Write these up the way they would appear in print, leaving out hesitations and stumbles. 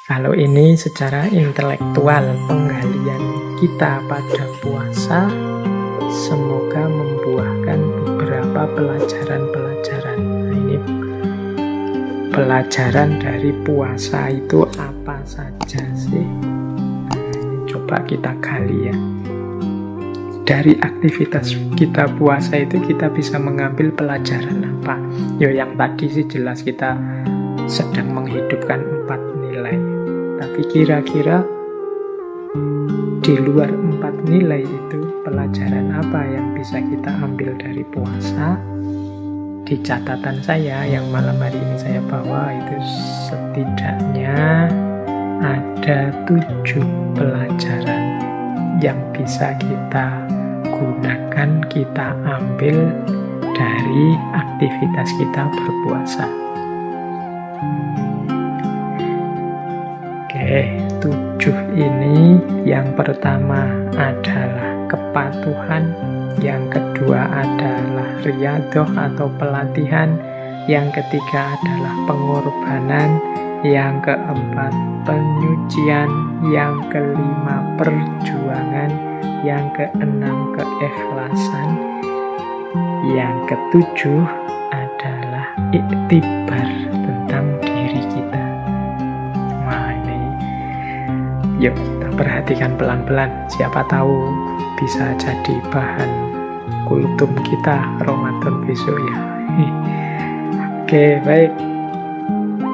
Kalau ini secara intelektual, penggalian kita pada puasa semoga membuahkan beberapa pelajaran-pelajaran. Nah, ini pelajaran dari puasa itu apa saja sih? Nah, ini coba kita gali ya. Dari aktivitas kita puasa itu kita bisa mengambil pelajaran apa? Ya yang tadi sih jelas kita sedang menghidupkan 4 nilai. Tapi kira-kira di luar 4 nilai itu pelajaran apa yang bisa kita ambil dari puasa? Di catatan saya yang malam hari ini saya bawa itu setidaknya ada 7 pelajaran yang bisa kita gunakan, kita ambil dari aktivitas kita berpuasa. Oke, 7 ini yang pertama adalah kepatuhan, yang kedua adalah riyadhah atau pelatihan, yang ketiga adalah pengorbanan, yang keempat penyucian, yang kelima perjuangan, yang keenam keikhlasan, yang ketujuh adalah iktibar tentang diri kita. Nah ini, yuk kita perhatikan pelan-pelan. Siapa tahu bisa jadi bahan kultum kita Ramadan besok ya. Oke, baik.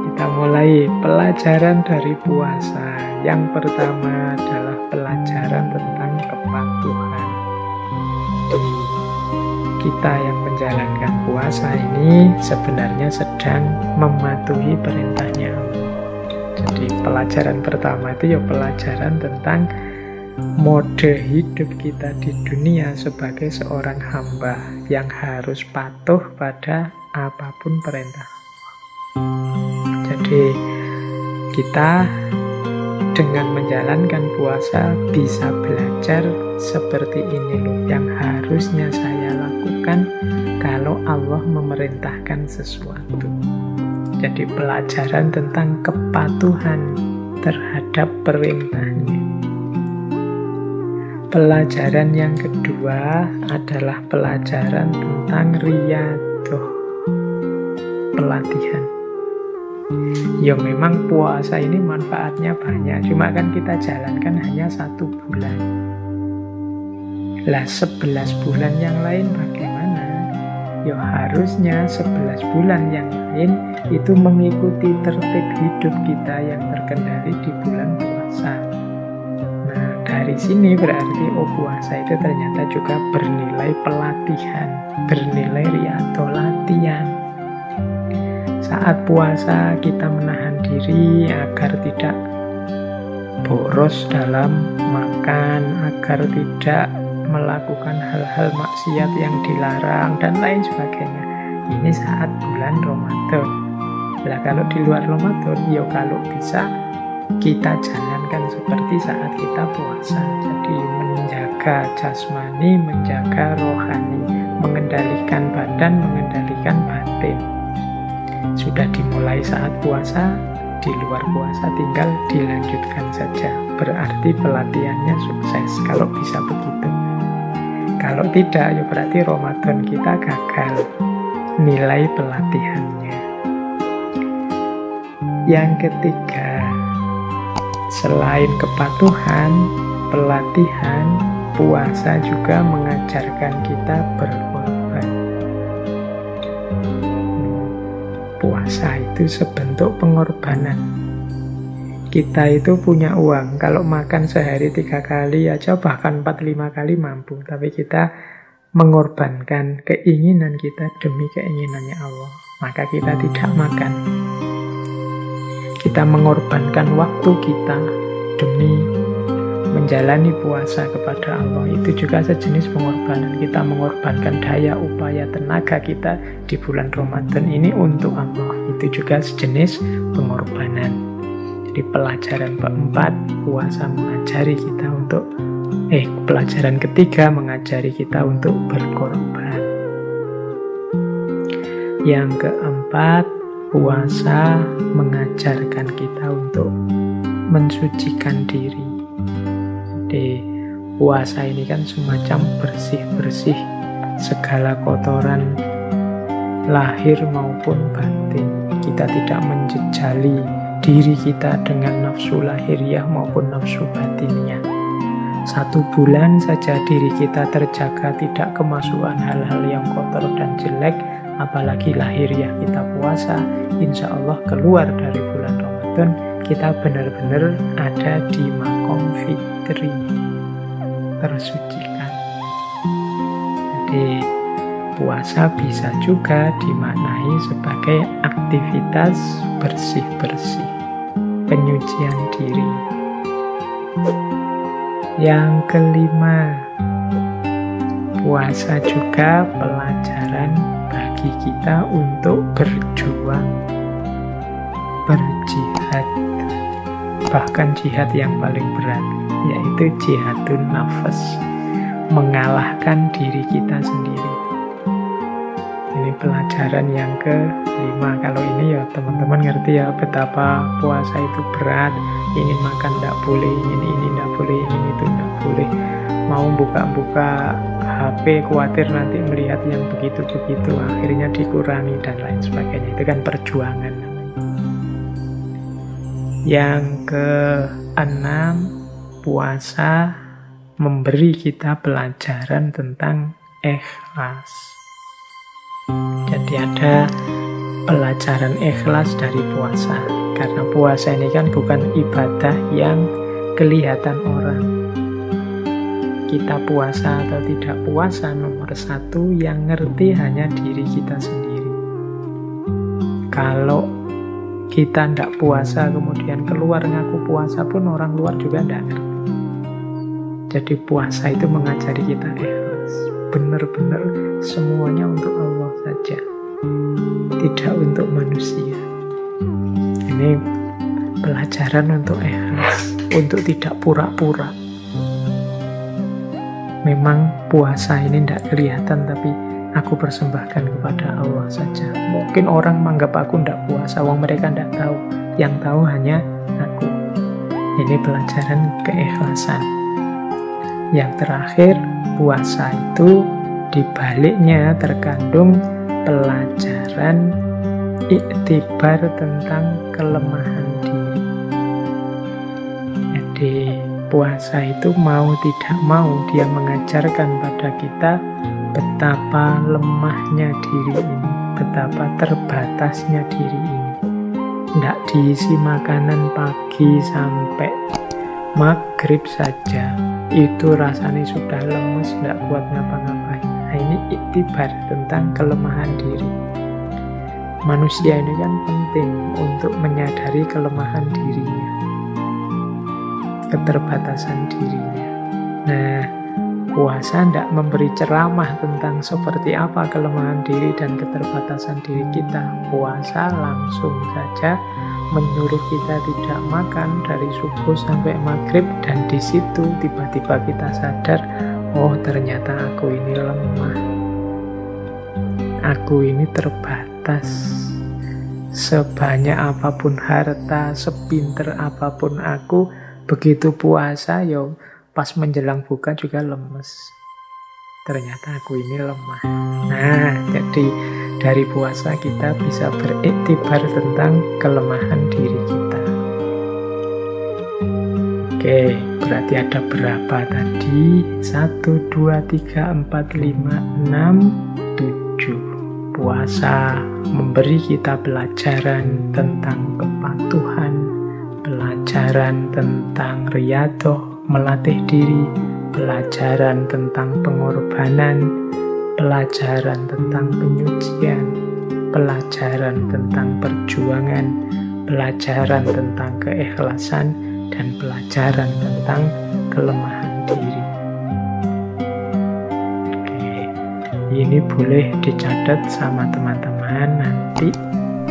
Kita mulai pelajaran dari puasa. Yang pertama adalah pelajaran tentang kepatuhan. Jadi, kita yang menjalankan puasa ini sebenarnya sedang mematuhi perintahnya Allah. Jadi pelajaran pertama itu ya pelajaran tentang mode hidup kita di dunia sebagai seorang hamba yang harus patuh pada apapun perintah Allah. Jadi kita dengan menjalankan puasa bisa belajar seperti ini loh yang harusnya saya lakukan kalau Allah memerintahkan sesuatu. Jadi pelajaran tentang kepatuhan terhadap perintahnya. Pelajaran yang kedua adalah pelajaran tentang riyadhah, pelatihan. Ya memang puasa ini manfaatnya banyak, cuma kan kita jalankan hanya 1 bulan. Lah 11 bulan yang lain bagaimana? Ya harusnya 11 bulan yang lain itu mengikuti tertib hidup kita yang terkendali di bulan puasa. Nah dari sini berarti puasa itu ternyata juga bernilai pelatihan, bernilai riyadhah, latihan. Saat puasa kita menahan diri agar tidak boros dalam makan, agar tidak melakukan hal-hal maksiat yang dilarang dan lain sebagainya. Ini saat bulan Ramadan. Nah kalau di luar Ramadan, ya kalau bisa kita jalankan seperti saat kita puasa. Jadi menjaga jasmani, menjaga rohani, mengendalikan badan, mengendalikan batin. Sudah dimulai saat puasa, di luar puasa tinggal dilanjutkan saja. Berarti pelatihannya sukses kalau bisa begitu. Kalau tidak, ya berarti Ramadan kita gagal nilai pelatihannya. Yang ketiga, selain kepatuhan, pelatihan, puasa juga mengajarkan kita berkorban. Puasa itu sebentuk pengorbanan. Kita itu punya uang, kalau makan sehari 3 kali aja, bahkan 4-5 kali mampu. Tapi kita mengorbankan keinginan kita demi keinginannya Allah, maka kita tidak makan. Kita mengorbankan waktu kita demi menjalani puasa kepada Allah. Itu juga sejenis pengorbanan. Kita mengorbankan daya, upaya, tenaga kita di bulan Ramadan ini untuk Allah. Itu juga sejenis pengorbanan. Jadi pelajaran keempat, puasa mengajari kita untuk pelajaran ketiga mengajari kita untuk berkorban. Yang keempat, puasa mengajarkan kita untuk mensucikan diri. Jadi puasa ini kan semacam bersih-bersih segala kotoran lahir maupun batin. Kita tidak menjejali diri kita dengan nafsu lahiriah maupun nafsu batinnya. 1 bulan saja diri kita terjaga, tidak kemasukan hal-hal yang kotor dan jelek, apalagi lahiriah kita puasa. Insya Allah keluar dari bulan Ramadan, kita benar-benar ada di makom fitri, tersucikan. Jadi puasa bisa juga dimaknai sebagai aktivitas bersih-bersih, penyucian diri. Yang kelima, puasa juga pelajaran bagi kita untuk berjuang, berjihad, bahkan jihad yang paling berat, yaitu jihadun nafas, mengalahkan diri kita sendiri. Ini pelajaran yang kelima. Kalau ini ya teman-teman ngerti ya betapa puasa itu berat. Ini makan tidak boleh, ini tidak boleh, ini itu tidak boleh. Mau buka-buka HP khawatir nanti melihat yang begitu-begitu, akhirnya dikurangi dan lain sebagainya. Itu kan perjuangan namanya. Yang keenam, puasa memberi kita pelajaran tentang ikhlas. Jadi ada pelajaran ikhlas dari puasa. Karena puasa ini kan bukan ibadah yang kelihatan orang. Kita puasa atau tidak puasa, nomor 1 yang ngerti hanya diri kita sendiri. Kalau kita tidak puasa kemudian keluar ngaku puasa pun orang luar juga tidak ngerti. Jadi puasa itu mengajari kita ikhlas. Benar-benar semuanya untuk Allah saja, tidak untuk manusia. Ini pelajaran untuk ikhlas, untuk tidak pura-pura. Memang puasa ini tidak kelihatan, tapi aku persembahkan kepada Allah saja. Mungkin orang menganggap aku tidak puasa, wong mereka tidak tahu. Yang tahu hanya aku. Ini pelajaran keikhlasan. Yang terakhir, puasa itu di baliknya terkandung pelajaran iktibar tentang kelemahan diri. Jadi puasa itu mau tidak mau dia mengajarkan pada kita betapa lemahnya diri ini, betapa terbatasnya diri ini. Tidak diisi makanan pagi sampai maghrib saja, itu rasanya sudah lemes, tidak kuat ngapa-ngapain. Nah, ini iktibar tentang kelemahan diri. Manusia ini kan penting untuk menyadari kelemahan dirinya, keterbatasan dirinya. Nah, puasa tidak memberi ceramah tentang seperti apa kelemahan diri dan keterbatasan diri kita. Puasa langsung saja menyuruh kita tidak makan dari subuh sampai maghrib, dan di situ tiba-tiba kita sadar, oh ternyata aku ini lemah, aku ini terbatas. Sebanyak apapun harta, sepinter apapun aku, begitu puasa, yo pas menjelang buka juga lemes. Ternyata aku ini lemah. Nah, jadi dari puasa kita bisa beriktibar tentang kelemahan diri kita. Oke, berarti ada berapa tadi? 1, 2, 3, 4, 5, 6, 7. Puasa memberi kita pelajaran tentang kepatuhan, pelajaran tentang riyadhah, melatih diri, pelajaran tentang pengorbanan, pelajaran tentang penyucian, pelajaran tentang perjuangan, pelajaran tentang keikhlasan, dan pelajaran tentang kelemahan diri. Oke, ini boleh dicatat sama teman-teman, nanti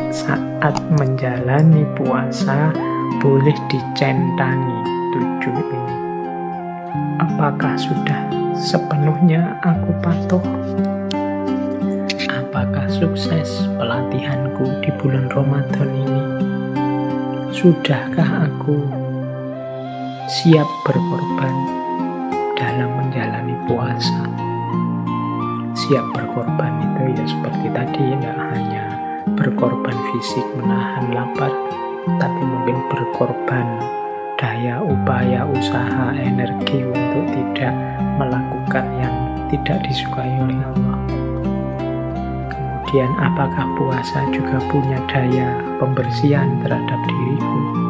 saat menjalani puasa boleh dicentangi 7 ini. Apakah sudah sepenuhnya aku patuh? Apakah sukses pelatihanku di bulan Ramadan ini? Sudahkah aku siap berkorban dalam menjalani puasa. Siap berkorban itu ya seperti tadi, tidak hanya berkorban fisik menahan lapar, tapi mungkin berkorban daya, upaya, usaha, energi untuk tidak melakukan yang tidak disukai oleh Allah. Kemudian apakah puasa juga punya daya pembersihan terhadap diriku?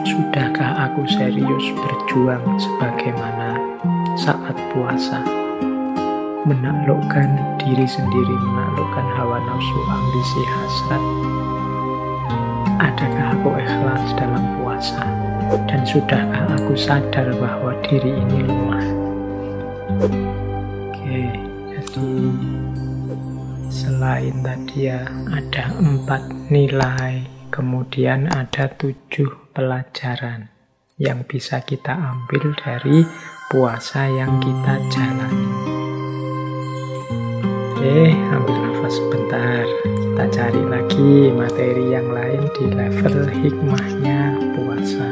Sudahkah aku serius berjuang sebagaimana saat puasa? Menaklukkan diri sendiri, menaklukkan hawa nafsu, ambisi, hasrat. Adakah aku ikhlas dalam puasa? Dan sudahkah aku sadar bahwa diri ini lemah? Oke, jadi selain tadi ya ada 4 nilai, kemudian ada 7 pelajaran yang bisa kita ambil dari puasa yang kita jalani. Oke, ambil nafas sebentar. Kita cari lagi materi yang lain di level hikmahnya puasa.